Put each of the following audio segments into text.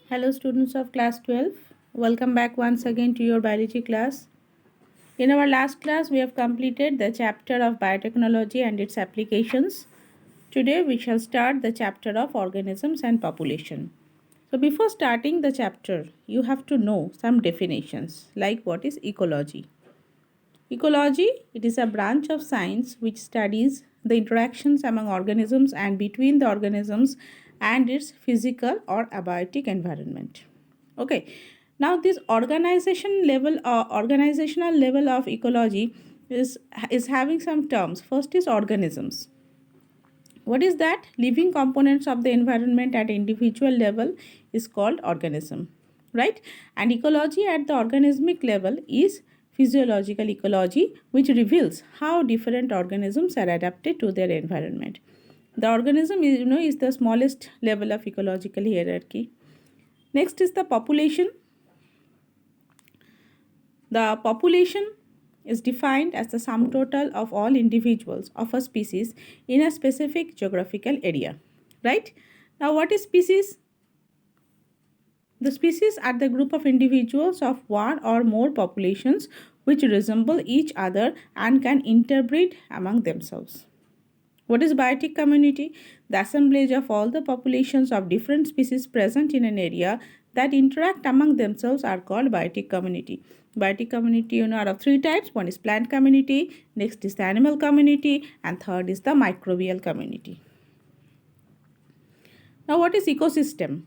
Hello students of class 12. Welcome back once again to your biology class. In our last class we have completed the chapter of biotechnology and its applications. Today we shall start the chapter of organisms and population. So before starting the chapter you have to know some definitions like what is ecology. Ecology, it is a branch of science which studies the interactions among organisms and between the organisms and its physical or abiotic environment. Okay. Now this organizational level of ecology is having some terms. First is organisms. What is that? Living components of the environment at individual level is called organism, right? And ecology at the organismic level is physiological ecology, which reveals how different organisms are adapted to their environment. The organism is the smallest level of ecological hierarchy. Next is the population. The population is defined as the sum total of all individuals of a species in a specific geographical area, right? Now, what is species? The species are the group of individuals of one or more populations which resemble each other and can interbreed among themselves. What is biotic community? The assemblage of all the populations of different species present in an area that interact among themselves are called biotic community. Biotic community, are of three types. One is plant community, next is the animal community, and third is the microbial community. Now, what is ecosystem?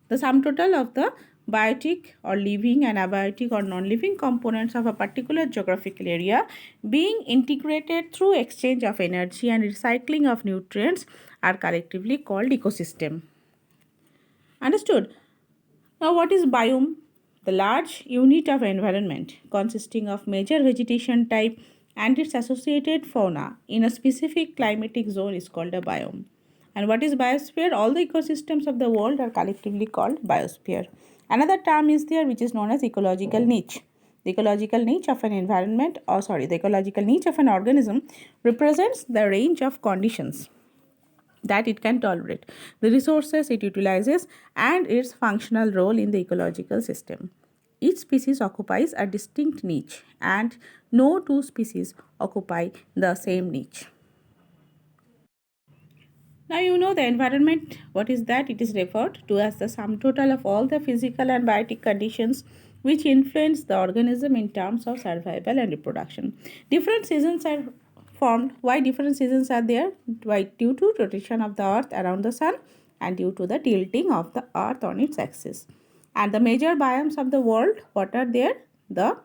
The sum total of the biotic or living and abiotic or non-living components of a particular geographical area being integrated through exchange of energy and recycling of nutrients are collectively called ecosystem. Understood? Now, what is biome? The large unit of environment consisting of major vegetation type and its associated fauna in a specific climatic zone is called a biome. And what is biosphere? All the ecosystems of the world are collectively called biosphere. Another term is there which is known as ecological niche. The ecological niche of an environment, the ecological niche of an organism represents the range of conditions that it can tolerate, the resources it utilizes, and its functional role in the ecological system. Each species occupies a distinct niche, and no two species occupy the same niche. Now you know the environment. What is that? It is referred to as the sum total of all the physical and biotic conditions which influence the organism in terms of survival and reproduction. Different seasons are formed. Why different seasons are there? Why? Due to rotation of the earth around the sun and due to the tilting of the earth on its axis. And the major biomes of the world, what are there? The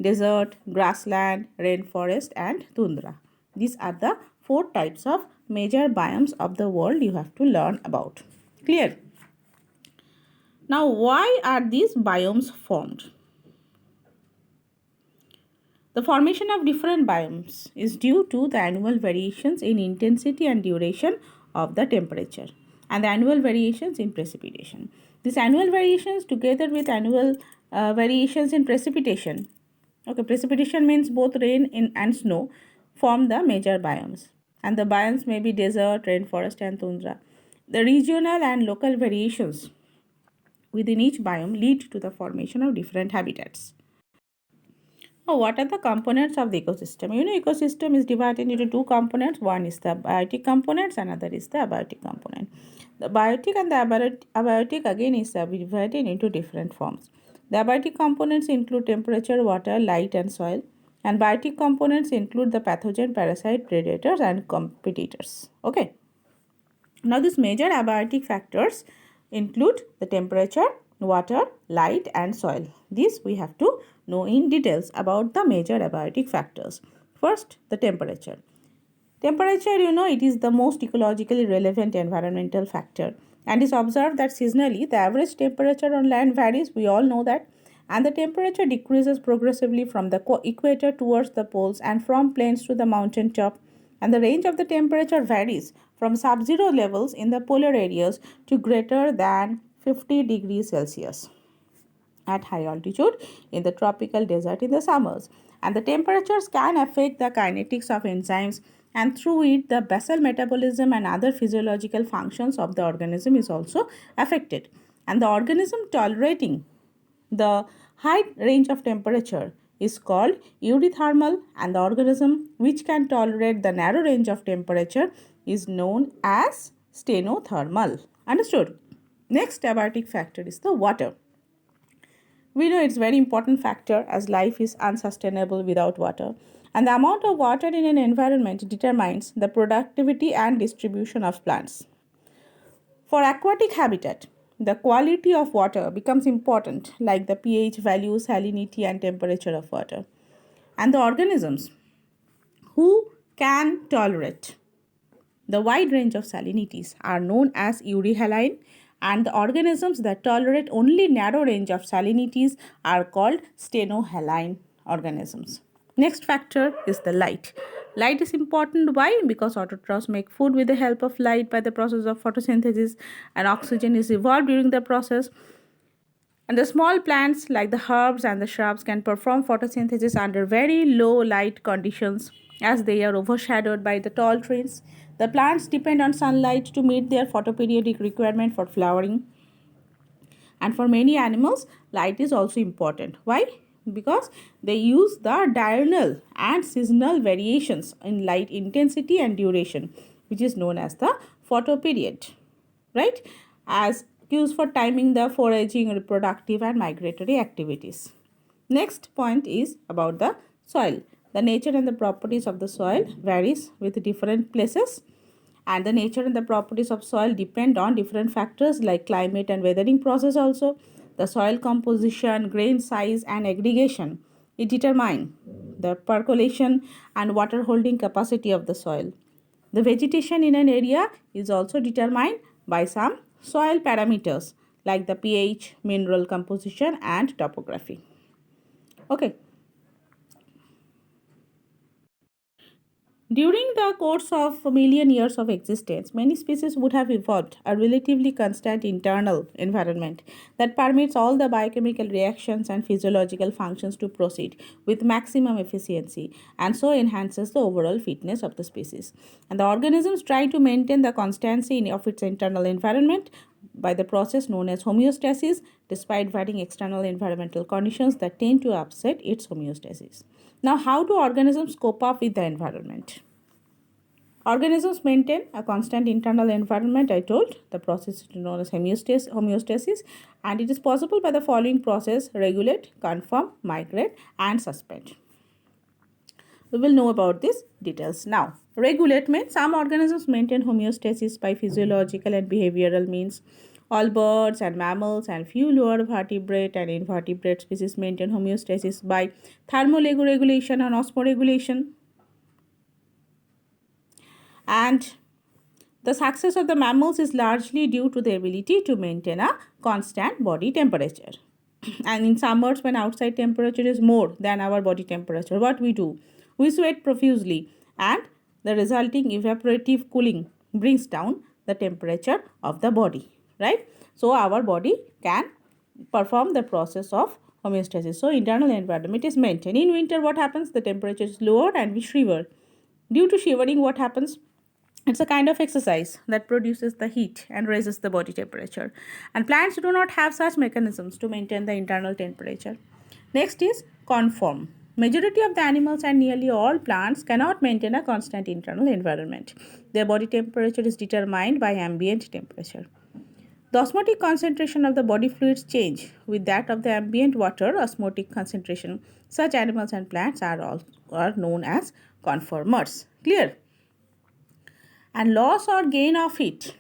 desert, grassland, rainforest, and tundra. These are the four types of major biomes of the world you have to learn about. Clear? Now, why are these biomes formed? The formation of different biomes is due to the annual variations in intensity and duration of the temperature and the annual variations in precipitation. These annual variations together with annual variations in precipitation. Okay, precipitation means both rain and snow form the major biomes, and the biomes may be desert, rainforest, and tundra. The regional and local variations within each biome lead to the formation of different habitats. Now, what are the components of the ecosystem? Ecosystem is divided into two components. One is the biotic components, another is the abiotic component. The biotic and the abiotic again is divided into different forms. The abiotic components include temperature, water, light, and soil. And biotic components include the pathogen, parasite, predators, and competitors. Okay. Now, these major abiotic factors include the temperature, water, light, and soil. This we have to know in details about the major abiotic factors. First, the temperature. Temperature, it is the most ecologically relevant environmental factor and is observed that seasonally the average temperature on land varies. We all know that. And the temperature decreases progressively from the equator towards the poles and from plains to the mountain top. And the range of the temperature varies from sub-zero levels in the polar areas to greater than 50 degrees Celsius at high altitude in the tropical desert in the summers. And the temperatures can affect the kinetics of enzymes and through it the basal metabolism and other physiological functions of the organism is also affected. And the organism tolerating the high range of temperature is called euthermal, and the organism which can tolerate the narrow range of temperature is known as stenothermal. Understood? Next abiotic factor is the water. We know it's very important factor as life is unsustainable without water. And the amount of water in an environment determines the productivity and distribution of plants. For aquatic habitat, the quality of water becomes important, like the pH value, salinity, and temperature of water. And the organisms who can tolerate the wide range of salinities are known as euryhaline, and the organisms that tolerate only narrow range of salinities are called stenohaline organisms. Next factor is the light. Light is important. Why? Because autotrophs make food with the help of light by the process of photosynthesis, and oxygen is evolved during the process. And the small plants like the herbs and the shrubs can perform photosynthesis under very low light conditions as they are overshadowed by the tall trees. The plants depend on sunlight to meet their photoperiodic requirement for flowering. And for many animals, light is also important. Why? Because they use the diurnal and seasonal variations in light intensity and duration, which is known as the photoperiod, right? As cues for timing the foraging, reproductive, and migratory activities. Next point is about the soil. The nature and the properties of the soil varies with different places, and the nature and the properties of soil depend on different factors like climate and weathering process also. The soil composition, grain size, and aggregation, it determine the percolation and water holding capacity of the soil. The vegetation in an area is also determined by some soil parameters like the pH, mineral composition, and topography. Okay. During the course of a million years of existence, many species would have evolved a relatively constant internal environment that permits all the biochemical reactions and physiological functions to proceed with maximum efficiency, and so enhances the overall fitness of the species. And the organisms try to maintain the constancy of its internal environment by the process known as homeostasis, despite varying external environmental conditions that tend to upset its homeostasis. Now, how do organisms cope up with the environment? Organisms maintain a constant internal environment, I told. The process is known as homeostasis, and it is possible by the following process: regulate, conform, migrate, and suspend. We will know about these details now. Regulate means some organisms maintain homeostasis by physiological and behavioral means. All birds and mammals and few lower vertebrate and invertebrate species maintain homeostasis by thermoregulation and osmoregulation. And the success of the mammals is largely due to the ability to maintain a constant body temperature. And in summers, when outside temperature is more than our body temperature, what we do? We sweat profusely, and the resulting evaporative cooling brings down the temperature of the body, right? So our body can perform the process of homeostasis. So internal environment is maintained. In winter, what happens? The temperature is lower and we shiver. Due to shivering, what happens? It's a kind of exercise that produces the heat and raises the body temperature. And plants do not have such mechanisms to maintain the internal temperature. Next is conform. Majority of the animals and nearly all plants cannot maintain a constant internal environment. Their body temperature is determined by ambient temperature. The osmotic concentration of the body fluids change with that of the ambient water osmotic concentration. Such animals and plants are known as conformers. Clear? And loss or gain of heat,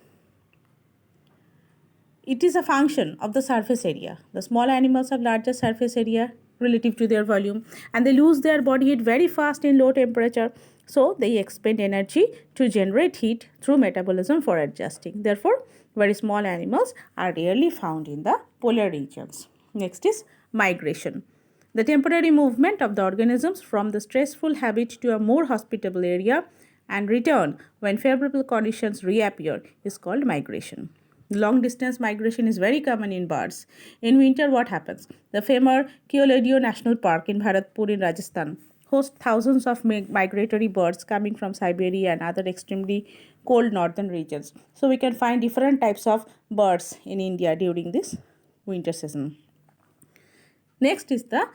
it is a function of the surface area. The small animals have larger surface area relative to their volume, and they lose their body heat very fast in low temperature, so they expend energy to generate heat through metabolism for adjusting. Therefore, very small animals are rarely found in the polar regions. Next is migration. The temporary movement of the organisms from the stressful habit to a more hospitable area and return when favorable conditions reappear is called migration. Long distance migration is very common in birds. In winter, what happens? The famous Keoladeo National Park in Bharatpur in Rajasthan host thousands of migratory birds coming from Siberia and other extremely cold northern regions. So we can find different types of birds in India during this winter season. Next is the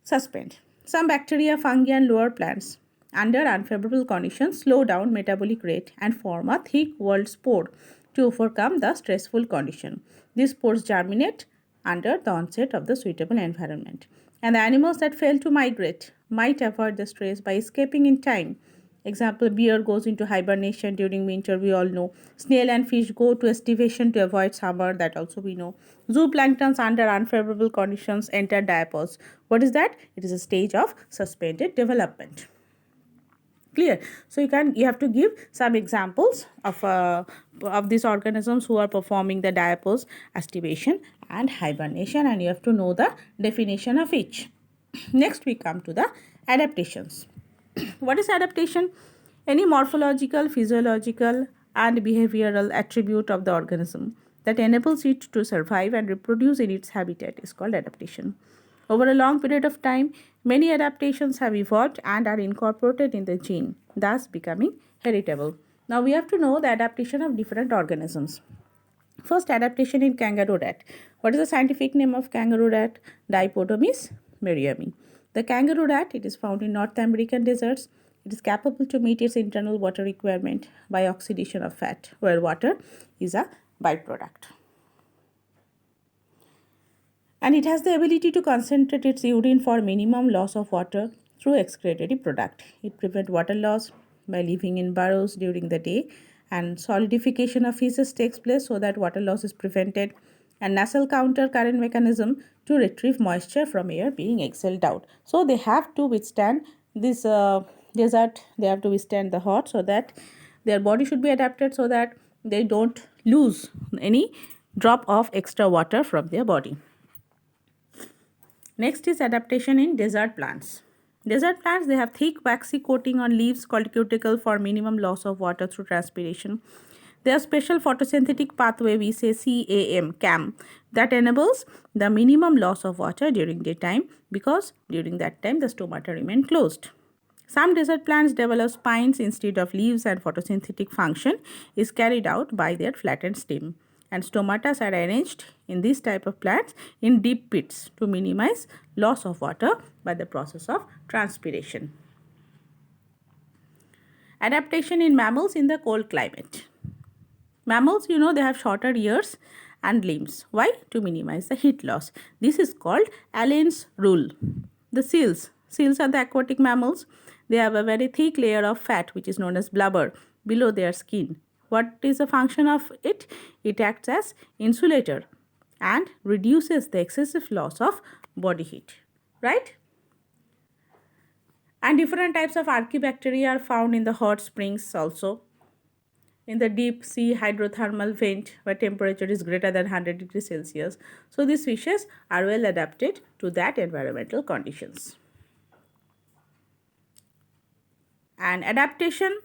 suspend. Some bacteria, fungi, and lower plants under unfavorable conditions slow down metabolic rate and form a thick walled spore to overcome the stressful condition. These spores germinate under the onset of the suitable environment. And the animals that fail to migrate might avoid the stress by escaping in time. Example, bear goes into hibernation during winter, we all know. Snail and fish go to estivation to avoid summer, that also we know. Zooplanktons under unfavorable conditions enter diapause. What is that? It is a stage of suspended development. Clear? So you have to give some examples of these organisms who are performing the diapause, estivation and hibernation, and you have to know the definition of each. Next we come to the adaptations. What is adaptation? Any morphological, physiological and behavioral attribute of the organism that enables it to survive and reproduce in its habitat is called adaptation. Over a long period of time, many adaptations have evolved and are incorporated in the gene, thus becoming heritable. Now we have to know the adaptation of different organisms. First, adaptation in kangaroo rat. What is the scientific name of kangaroo rat? Dipodomys merriami. The kangaroo rat, it is found in North American deserts. It is capable to meet its internal water requirement by oxidation of fat, where water is a byproduct. And it has the ability to concentrate its urine for minimum loss of water through excretory product. It prevents water loss by living in burrows during the day, and solidification of feces takes place so that water loss is prevented, and nasal counter current mechanism to retrieve moisture from air being exhaled out. So they have to withstand this desert, they have to withstand the hot, so that their body should be adapted so that they don't lose any drop of extra water from their body. Next is adaptation in desert plants. Desert plants, they have thick waxy coating on leaves called cuticle for minimum loss of water through transpiration. They have special photosynthetic pathway, we say CAM, that enables the minimum loss of water during daytime, because during that time the stomata remain closed. Some desert plants develop spines instead of leaves, and photosynthetic function is carried out by their flattened stem. And stomata are arranged in this type of plants in deep pits to minimize loss of water by the process of transpiration. Adaptation in mammals in the cold climate. Mammals, they have shorter ears and limbs. Why? To minimize the heat loss. This is called Allen's rule. The seals are the aquatic mammals. They have a very thick layer of fat, which is known as blubber, below their skin. What is the function of it? It acts as insulator and reduces the excessive loss of body heat, right? And different types of archaebacteria are found in the hot springs also. In the deep sea hydrothermal vent where temperature is greater than 100 degrees Celsius. So these fishes are well adapted to that environmental conditions. And adaptation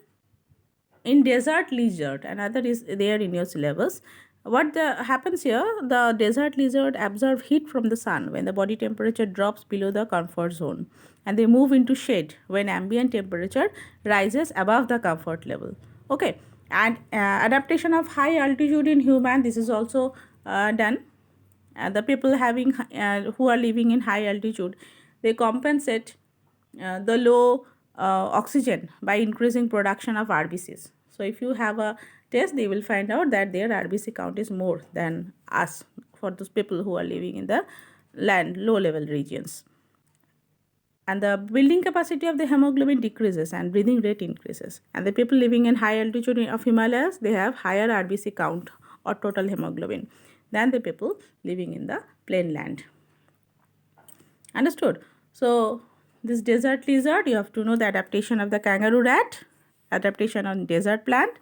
in desert lizard, another is there in your syllabus. What happens here, the desert lizard absorb heat from the sun when the body temperature drops below the comfort zone, and they move into shade when ambient temperature rises above the comfort level. Okay, and adaptation of high altitude in human, this is also done. The people who are living in high altitude, they compensate the low oxygen by increasing production of RBCs. So if you have a test, they will find out that their RBC count is more than us, for those people who are living in the low level regions. And the building capacity of the hemoglobin decreases and breathing rate increases. And the people living in high altitude of Himalayas, they have higher RBC count or total hemoglobin than the people living in the plain land. Understood? So this desert lizard, you have to know the adaptation of the kangaroo rat, adaptation on desert plant,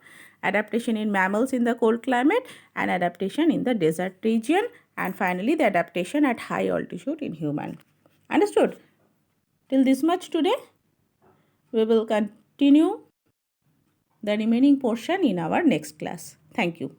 adaptation in mammals in the cold climate, and adaptation in the desert region, and finally the adaptation at high altitude in human. Understood? Till this much today. We will continue the remaining portion in our next class. Thank you.